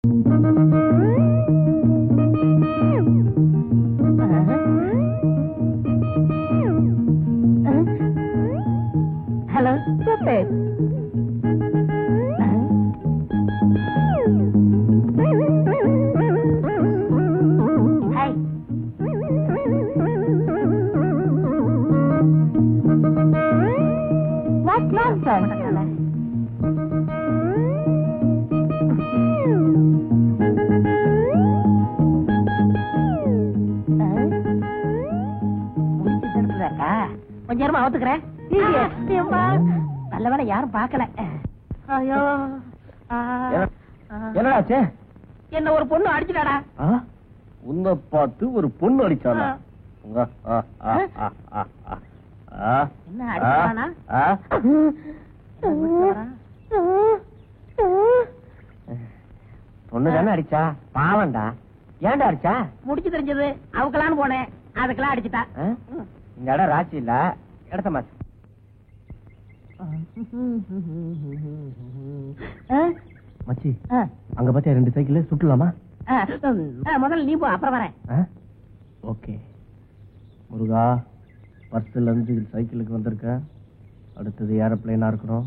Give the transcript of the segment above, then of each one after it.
Hello, stop it. Hey. What nonsense? கொஞ்ச நேரமா அவத்துக்கிறேன். நல்ல வேலை யாரும் பாக்கல. ஐயோ என்னடாச்சே? என்ன ஒரு பொண்ணு அடிச்சுட்டாடா. உன்னை பார்த்து ஒரு பொண்ணு அடிச்சானா? என்ன அடிச்சானா? பொண்ணு தானே அடிச்சா? பாவண்டா. ஏன்டா அடிச்சா? முடிச்சு தெரிஞ்சது அவக்கலான்னு போனேன், அதுக்கெல்லாம் அடிச்சுட்டா. இந்த இடம் ராசி இல்ல, இடத்த மாச்சு. மச்சி, அங்க பாத்தியா 2 சைக்கிள் சுட்டலாமா? முதல்ல நீ போ, அப்புறம் வரேன். ஓகே. முருகா, பர்ஸ்ல இருந்து சைக்கிளுக்கு வந்திருக்க. அடுத்தது ஏரோப்ளேனா இருக்கணும்.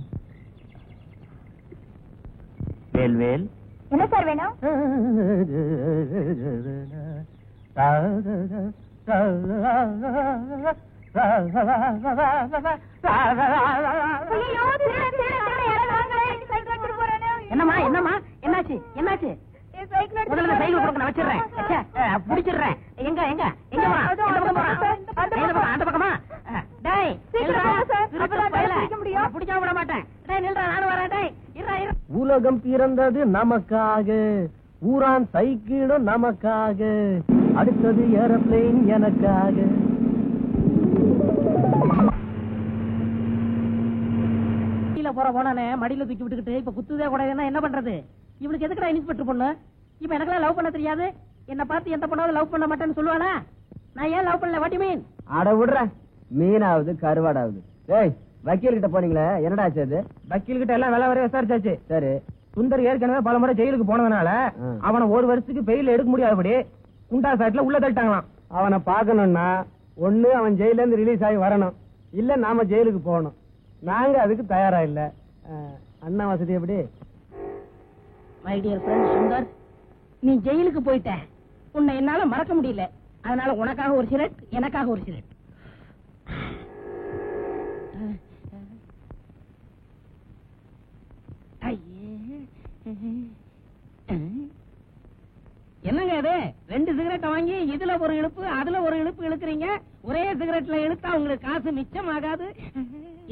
வேல்வேல். என்ன சார் வேணும்? என்னம்மா என்னம்மா என்னாச்சு என்னாச்சு? முதல்ல சைக்கிள் கொடுக்க நான் வச்சிடுறேன், பிடிச்சிடுறேன். எங்க எங்க எங்க அந்த பக்கமா? பிடிக்காம விட மாட்டேன். நானும் வரேன். உலகம் பிறந்தது நமக்காக, ஊரான் சைக்கிளும் நமக்காக, அடுத்தது ஏரோப்ளேன் எனக்காக. போற போனானே மடியில தூக்கி விட்டுக்கிட்டு இப்ப குத்துதே கூட என்ன பண்றது? இவனுக்கு எதுக்குடா இன்ஸ்பெக்டர் பொண்ணு? இப்ப எனக்கெல்லாம் லவ் பண்ண தெரியாது. என்ன பார்த்து எந்த பொண்ணாவது லவ் பண்ண மாட்டேன்னு சொல்லுவானா? நான் ஏன் லவ் பண்ணல? வாட்டி மீன்? அட விடுற, மீனாவது கருவாடாவது. ஏய், வக்கீல் கிட்ட போனீங்களே, என்னடா ஆச்சு அது? வக்கீல் கிட்ட எல்லாம் வேலை வரைய விசாரிச்சாச்சு. சரி. சுந்தர் ஏற்கனவே பல முறை ஜெயிலுக்கு போனதுனால அவனை 1 வருஷத்துக்கு பெயில் எடுக்க முடியாதபடி குண்டா சாட்ல உள்ள தள்ளிட்டாங்களாம். அவனை பாக்கணும்னா ஒண்ணு அவன் ஜெயில இருந்து ரிலீஸ் ஆகி வரணும், இல்ல நாம ஜெயிலுக்கு போகணும். நாங்க அதுக்கு தயாரா இல்ல. அண்ணா வசதி எப்படி? மை டியர் ஃப்ரெண்ட் சுந்தர், நீ ஜெயிலுக்கு போயிட்ட. உன்னை என்னால மறக்க முடியல. அதனால உனக்காக ஒரு சிகரெட், எனக்காக ஒரு சிகரெட். என்னங்க இது? 2 சிகரெட் வாங்கி இதுல ஒரு இழுப்பு அதுல ஒரு இழுப்பு இழுக்கிறீங்க. ஒரே சிகரெட்ல இழுத்தா உங்களுக்கு காசு மிச்சம் ஆகாது.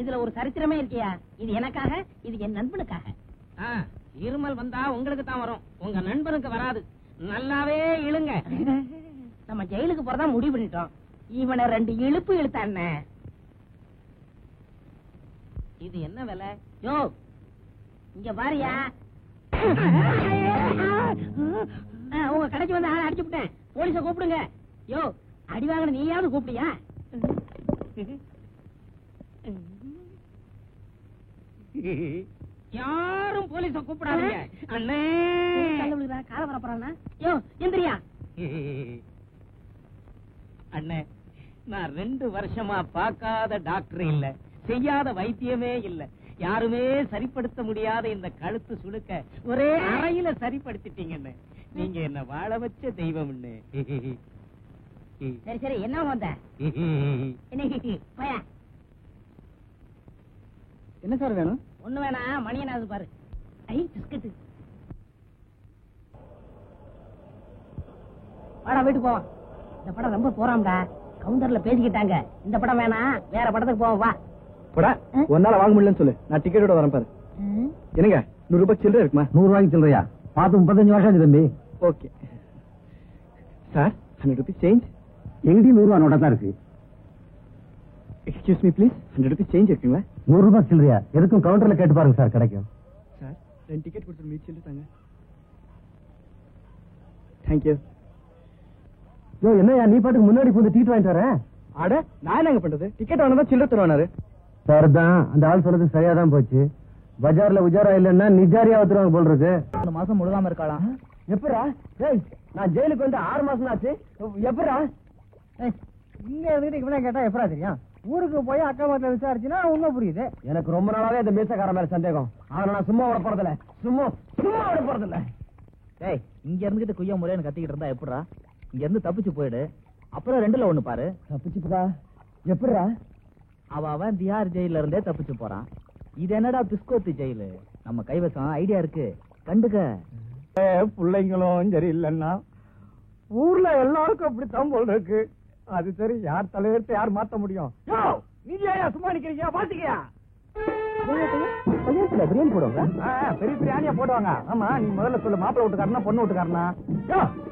இதுல ஒரு சரித்திரமே இருக்கியா? இது எனக்காக, இது என் நண்பனுக்காக. இருமல் வந்தா உங்களுக்கு தான் வரும், உங்க நண்பனுக்கு வராது. நல்லாவே இழுங்க. நம்ம ஜெயிலுக்கு போறதா முடிவு பண்ணிட்டோம். இவனை 2 இழுப்பு இழுத்தான். இது என்ன விலை? யோ இங்க பாரியா, உங்க கடைக்கு வந்து ஆளை அடிச்சு விட்டேன். போலீஸ கூப்பிடுங்க. யோ அடி வாங்கின நீயாவது கூப்பிடியா? யாரும் போலீஸ கூப்பிடாதீங்க. அண்ணே கால வரப்போறானா? யோ எந்திரியா. அண்ணே, நான் 2 வருஷமா பார்க்காத டாக்டர் இல்ல, செய்யாத வைத்தியமே இல்ல, யாருமே சரிப்படுத்த முடியாத இந்த கழுத்து சுளுக்க ஒரே அறையில சரிப்படுத்திட்டீங்க. நீங்க என்ன வாழ வச்ச தெய்வம். சரி சரி, என்ன வந்த? என்ன சார் வேணும்? ஒண்ணு வேணா, மணியனாவது பாரு. ஐ பிஸ்கட். வாடா வீட்டுக்கு போவோம். இந்த படம் ரொம்ப போறாம்டா, கவுண்டர்ல பேசிக்கிட்டாங்க. இந்த படம் வேணா, வேற படத்துக்கு போவோம். வா போடா. ஒன்னால வாங்க முடியலன்னு சொல்லு, நான் டிக்கெட்டோட வரேன் பாரு. என்னங்க 100 ரூபாய் சில்லறை இருக்குமா? 100 ரூபாய்க்கு சில்லறையா? பார்த்து 35 வருஷம் ஆச்சு தம்பி. Okay sir, 100 rupees change. எங்கடி 100 ரூபாய் நோட்டா தான் இருக்கு. Excuse me please, 100 rupees change இருக்குங்களா? 100 ரூபாய் சில்லறையா? எதுக்கும் கவுண்டர்ல கேட்டு பாருங்க சார், கிடைக்கும். சார் 2 டிக்கெட் கொடுத்து மீட் சில்லறை தாங்க. தேங்க்யூ. யோ என்னையா நீ பாட்டுக்கு முன்னாடி போய் டிக்கெட் வாங்கிட்டு வரேன். அட நான் என்னங்க பண்றது, டிக்கெட் வாங்கினா சில்லறை தருவானாரு. சரிதான், அந்த ஆள் சொல்றது சரியாதான் போச்சு. பஜார்ல உஜாரா இல்லன்னா நிஜாரியா ஒத்துருவாங்க போல் இருக்கு. 1 மாசம் முழுகாம இருக்கலாம். எப்படா? நான் ஜெயிலுக்கு வந்து 6 மாசம் ஆச்சு. எப்படா? இங்க இருந்துட்டு இவனை கேட்டா எப்படா தெரியும்? ஊருக்கு போய் அக்கா வீட்டுல விசாரிச்சுன்னா உண்மை புரியுது. எனக்கு ரொம்ப நாளாவே இந்த மீசக்கார மேல சந்தேகம். அவனை நான் சும்மா விட போறதில்ல. சும்மா விட போறதில்ல. டேய், இங்க இருந்துகிட்டு குய்ய முறைன்னு கத்திக்கிட்டு இருந்தா எப்படா? இங்க இருந்து தப்பிச்சு போயிடு. அப்புறம் 2ல 1 பாரு. தப்பிச்சுப்பா? எப்படா? அவன் தியார் ஜெயில இருந்தே தப்பிச்சு போறான். இது என்னடா பிஸ்கோத்து ஜெயிலு? நம்ம கைவசம் ஐடியா இருக்கு, கண்டுக்க. பிள்ளைங்களும் சரி இல்லன்னா ஊர்ல எல்லாருக்கும் அப்படித்தான் போல இருக்கு. அது சரி, யார் தலையெடுத்து யார் மாத்த முடியும்? நீங்க சும்மா நிக்கிறீங்க, பாத்துக்கியா? பிரியாணி போடுவாங்க, பெரிய பிரியாணியா போடுவாங்க. ஆமா, நீ முதல்ல சொல்லு, மாப்பிள்ள வீட்டுக்காரனா பொண்ணு வீட்டுக்காரனா?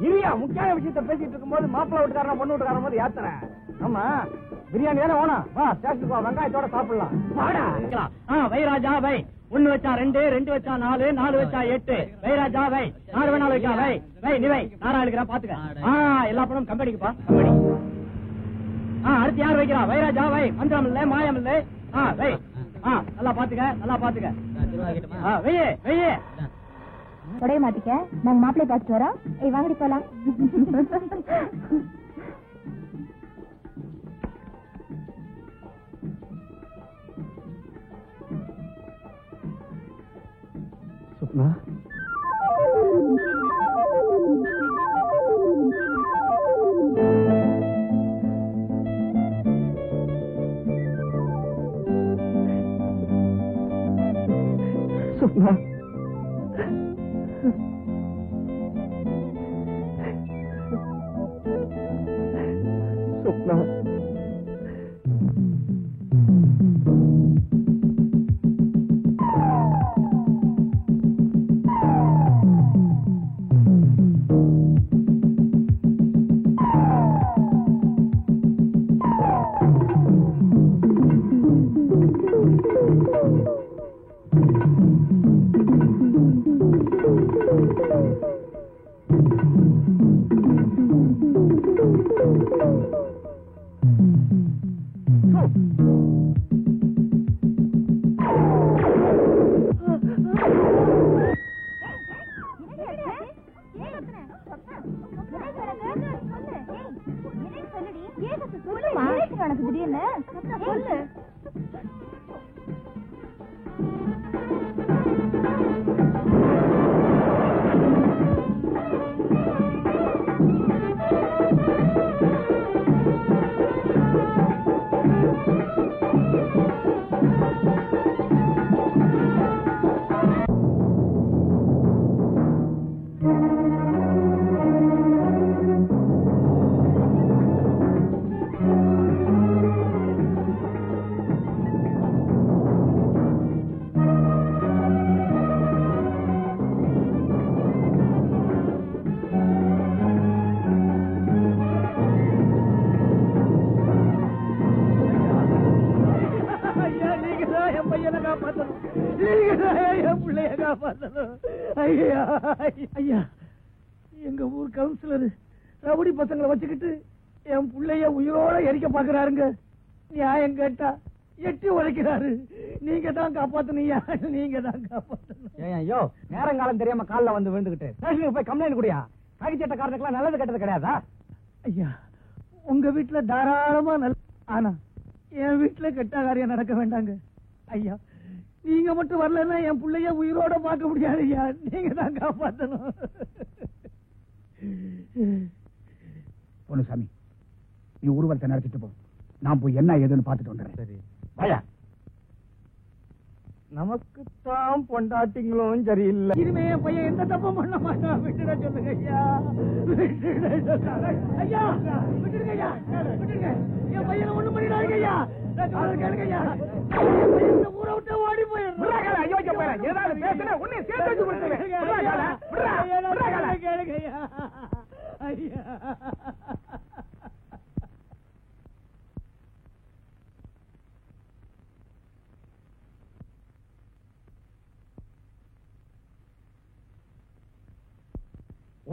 இல்லையா, முக்கியமான விஷயத்த பேசிட்டு இருக்கும் போது மாப்பிள்ள வீட்டுக்காரனா பொண்ணு வீட்டுக்காரன் போது யாத்திரை. ஆமா, பிரியாணி தானே வேணும். வா, ஸ்டேஷனுக்கு வா, வெங்காயத்தோட சாப்பிடலாம். வைராஜா வை. 1 வச்சா 2, 2 வச்சா 4, 4 வச்சா 8. வைராஜா வை. 4 வேணாலும் வைக்கா. வை நீ வை. நாரா இருக்கிறா பாத்துக்க. எல்லா பணமும் கம்பெனிக்குப்பா, கம்பெனி. அடுத்து யார் வைக்கிறா? வைராஜா வை. மந்திரம் இல்ல, மாயம் இல்ல. வை. நல்லா பாத்துக்க. வெய்யே உடைய மாத்திக்க. நாங்க மாப்பிள்ளை பார்த்துட்டு வரோம். வாங்கடி போலாம். சுப்னா, சுப்னா, சுப்னா. எங்க ஊர் கவுன்சிலர் ரவுடி பசங்களை வச்சுக்கிட்டு என் பிள்ளைய உயிரோட எரிக்க பாக்குறாருங்க. நியாயம் கேட்டா எட்டி உழைக்கிறாரு. நீங்க தான் காப்பாத்தணும், நீங்க தான் காப்பாத்தணும். ஐயோ, நேரங்காலம் தெரியாம காலில் வந்து விழுந்துகிட்டு ஸ்டேஷனுக்கு போய் கம்ப்ளைண்ட் குடியா? கைச்சட்டக்காரனுக்குலாம் நல்லது கெட்டது கிடையாதா? ஐயா, உங்க வீட்டுல தாராளமா நல்ல, ஆனா என் வீட்டுல கெட்ட காரியம் நடக்க வேண்டாங்க. ஐயா, நீங்க மட்டும் வரலன்னா என் பிள்ளைய உயிரோட பார்க்க முடியாது. ஐயா, நீங்க தான் காப்பாத்தணும். பொன்னுசாமி, நீ ஊர்வலத்தை நடத்திட்டு போ. நான் போய் என்ன ஏதுன்னு பார்த்துட்டு வந்துடுறேன். சரி, வாயா. நமக்குத்தான் பொண்டாட்டிங்களும் சரியில்லை. இனிமே என் பையன் எந்த தப்பும் பண்ண மாட்டான். விட்டுட சொல்லுங்க ஐயா, ஐயா, விட்டுடுங்க ஐயா, விட்டுடுங்க. என் பையனை ஒண்ணும் பண்ணிடாதீங்க ஐயா, கேளுங்க ஐயா. ஊரை விட்டு ஓடி போயிடுறேன். ஐயோ, ஏதாவது பேசுன உன்னை சேர்த்து கொடுத்துருவேன். கேளுங்க ஐயா, ஐயா.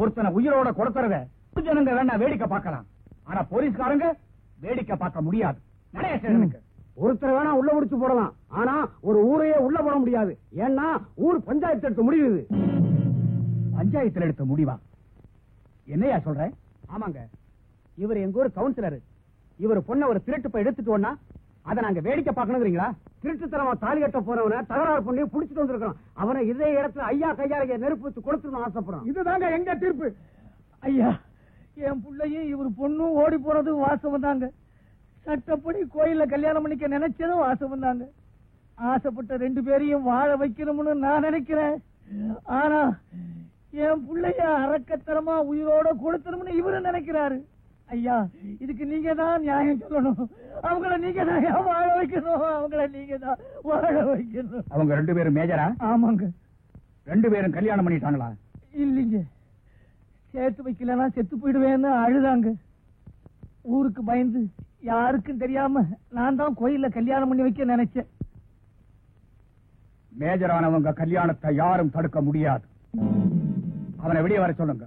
ஒருத்தனை உயிரோட கொடுத்துறத ஜனங்க வேணா வேடிக்கை பார்க்கலாம், ஆனா போலீஸ்காரங்க வேடிக்கை பார்க்க முடியாது. நிறைய ஸ்டேஷனுக்கு ஒருத்தர் வேணா உள்ள முடிச்சு போடலாம், ஆனா ஒரு ஊரையே உள்ள போட முடியாது. ஏன்னா ஊர் பஞ்சாயத்து எடுத்து முடியுது. பஞ்சாயத்துல எடுத்த முடிவா? என்னையா சொல்ற? ஆமாங்க, இவர் எங்க ஊர் கவுன்சிலர். இவர் பொண்ண ஒரு திருட்டு போய் எடுத்துட்டோம்னா அதை நாங்க வேடிக்கை பார்க்கணுங்கிறீங்களா? திருட்டுத்தனமா தாலி கட்ட போறவன தகராறு பண்ணி புடிச்சிட்டு வந்திருக்கோம். அவனை இதே இடத்துல ஐயா கையால நெருப்பு வச்சு கொடுத்துருன்னு ஆசைப்படுறோம். இதுதாங்க எங்க தீர்ப்பு. ஐயா, என் பிள்ளையும் இவர் பொண்ணும் ஓடி போறது வாசம் தாங்க. சட்டப்படி கோயில்ல கல்யாணம் பண்ணிக்க நினைச்சதும் வாசம் தாங்க. ஆசைப்பட்ட 2 பேரையும் வாழ வைக்கணும்னு நான் நினைக்கிறேன். ஆனா என் பிள்ளைய அரக்கத்தனமா உயிரோட கொடுத்தணும்னு இவரு நினைக்கிறாரு. ஐயா, இதுக்கு நீங்க தான் நியாயம் சொல்லணும். அவங்கள நீங்க தான் வாழ வைக்கணும். அவங்கள நீங்க தான் வாழ வைக்கணும். அவங்க 2 பேரும் மேஜரா? ஆமாங்க. 2 பேரும் கல்யாணம் பண்ணிட்டாங்களா? இல்லைங்க, சேர்த்து வைக்கலன்னா செத்து போயிடுவேன்னு அழுதாங்க. ஊருக்கு பயந்து யாருக்கும் தெரியாம நான் தான் கோயில்ல கல்யாணம் பண்ணி வைக்க நினைச்சேன். மேஜரானவங்க கல்யாணத்தை யாரும் தடுக்க முடியாது. அவனை வெளியே வர சொல்லுங்க.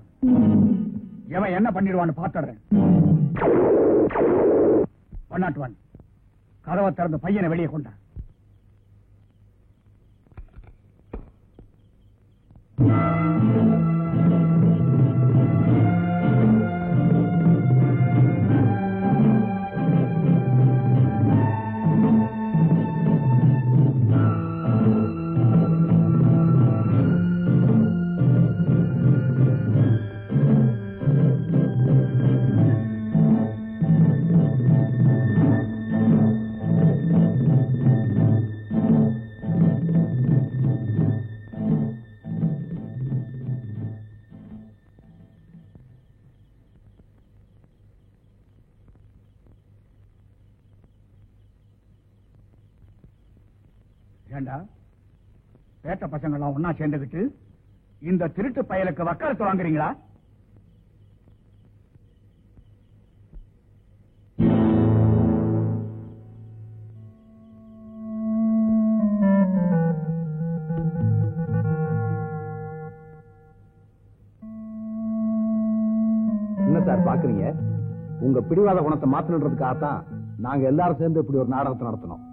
எவன் என்ன பண்ணிடுவான்னு பாத்துறேன். 101 கதவை திறந்து பையனை வெளியே கொண்ட. ஏண்டா பேட்ட பசங்க எல்லாம் ஒன்னா சேர்ந்துகிட்டு இந்த திருட்டு பயலுக்கு வக்காலத்து வாங்குறீங்களா? என்ன சார் பாக்குறீங்க? உங்க பிடிவாத குணத்தை மாத்தணுன்றதுக்காகத்தான் நாங்க எல்லாரும் சேர்ந்து இப்படி ஒரு நாடகத்தை நடத்தணும்.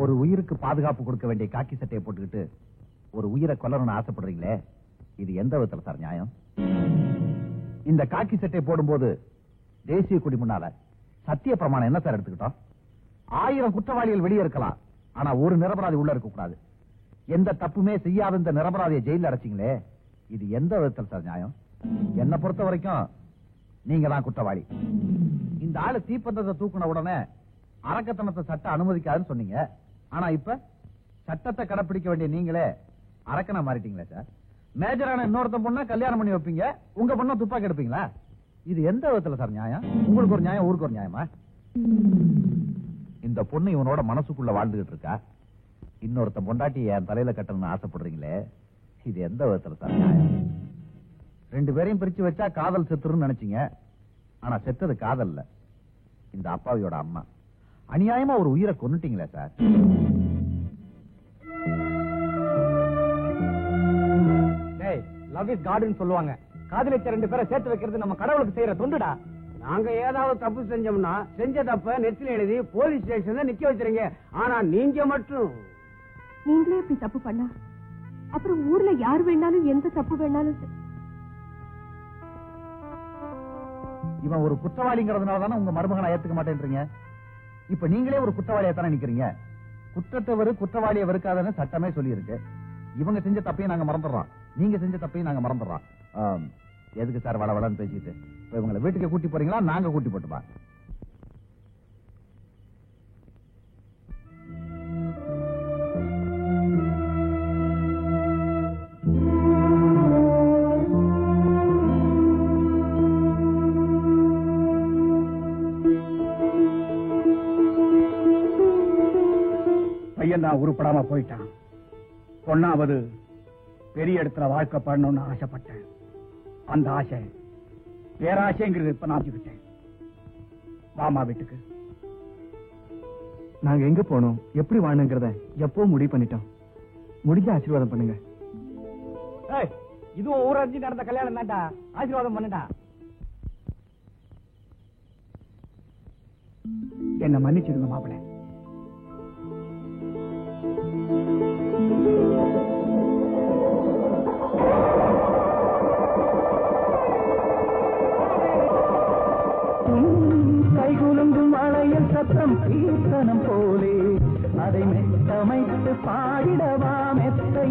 ஒரு உயிருக்கு பாதுகாப்பு கொடுக்க வேண்டிய காக்கி சட்டையை போட்டுக்கிட்டு ஒரு உயிரை கொல்லணும்னு ஆசைப்படுறீங்களே, இது எந்த விதத்துல சார் நியாயம்? இந்த காக்கி சட்டையை போடும்போது தேசிய கொடி முன்னால சத்திய பிரமாணம் என்ன சார் எடுத்துக்கிட்டோம்? 1000 குற்றவாளிகள் வெளியே இருக்கலாம், ஆனா ஒரு நிரபராதி உள்ள இருக்க கூடாது. எந்த தப்புமே செய்யாத இந்த நிரபராதியை ஜெயில அடைச்சிங்களே, இது எந்த விதத்துல சார் நியாயம்? என்ன பொறுத்த வரைக்கும் நீங்க தான் குற்றவாளி. இந்த ஆளு தீப்பந்தத்தை தூக்குன உடனே அரக்கத்தனத்தை சட்டம் அனுமதிக்காதுன்னு சொன்னீங்க. ஆனா இப்ப சட்டத்தை கடைப்பிடிக்க வேண்டிய நீங்களே அரக்கனா மாறிட்டீங்களே சார். மேஜரான இன்னொருத்த பொண்ணா கல்யாணம் பண்ணி வைப்பீங்க, உங்க பொண்ணை துப்பாக்கி எடுப்பீங்களா? இது எந்த விதத்துல சார் நியாயம்? உங்களுக்கு ஒரு நியாயம், ஊருக்கு ஒரு நியாயமா? இந்த பொண்ணு இவனோட மனசுக்குள்ள வாழ்ந்துகிட்டு இருக்கா, இன்னொருத்த பொண்டாட்டி என் தலையில கட்டணும்னு ஆசைப்படுறீங்களே, இது எந்த விதத்துல சார் நியாயம்? 2 பேரையும் பிரிச்சு வச்சா காதல் செத்துருன்னு நினைச்சீங்க, ஆனா செத்தது காதல் இல்ல, இந்த அப்பாவியோட அம்மா. அநியாயமா ஒரு உயிரை கொன்னுட்டீங்களே சார். லவ் இஸ் காட்னு சொல்லுவாங்க. காதலிச்ச 2 பேரை சேர்த்து வைக்கிறது நம்ம கடவுளுக்கு செய்யற தொண்டுடா. நாங்க ஏதாவது தப்பு செஞ்சோம்னா செஞ்ச தப்ப நெத்தில எழுதி போலீஸ் ஸ்டேஷன்ல நிக்க வச்சிருங்க. ஆனா நீங்க மட்டும் நீங்களே இப்படி தப்பு பண்ணா அப்புறம் ஊர்ல யார் வேணாலும் எந்த தப்பு வேணாலும் இவன் ஒரு குற்றவாளிங்கிறதுனால தானே உங்க மருமகனை ஏத்துக்க மாட்டேன்றீங்க. இப்ப நீங்களே ஒரு குற்றவாளியா தானே நிக்கிறீங்க. குற்றத்தை குற்றவாளியை வெறுக்காதன்னு சட்டமே சொல்லி இருக்கு. இவங்க செஞ்ச தப்பையும் நாங்க மறந்துடுறோம், நீங்க செஞ்ச தப்பையும் நாங்க மறந்துடுறோம். எதுக்கு சார் வளவளன்னு பேசிட்டு இவங்களை வீட்டுக்கு கூட்டி போறீங்களா? நாங்க கூட்டி போட்டுப்பா. பையன் தான் உருப்படாம போயிட்டான். பொண்ணாவது பெரிய இடத்துல வாழ்க்கை பண்ணணும்னு ஆசைப்பட்டேன். அந்த ஆசை பேராசைங்கிறது இப்ப நாச்சுக்கிட்டேன். மாமா வீட்டுக்கு நாங்க எங்க போனோம், எப்படி வாழணுங்கிறத எப்போ முடிவு பண்ணிட்டோம். முடிஞ்ச ஆசீர்வாதம் பண்ணுங்க. இதுவும் ஊரறிஞ்சு நடந்த கல்யாணம் தான்டா, ஆசீர்வாதம் பண்ணுடா. என்ன மன்னிச்சிடுங்க மாப்பிள்ள. கைகுலுங்கும் மழையில் சத்தம் கீர்த்தனம் போலே அதை மெட்டமைத்து பாடிடவா மெத்தை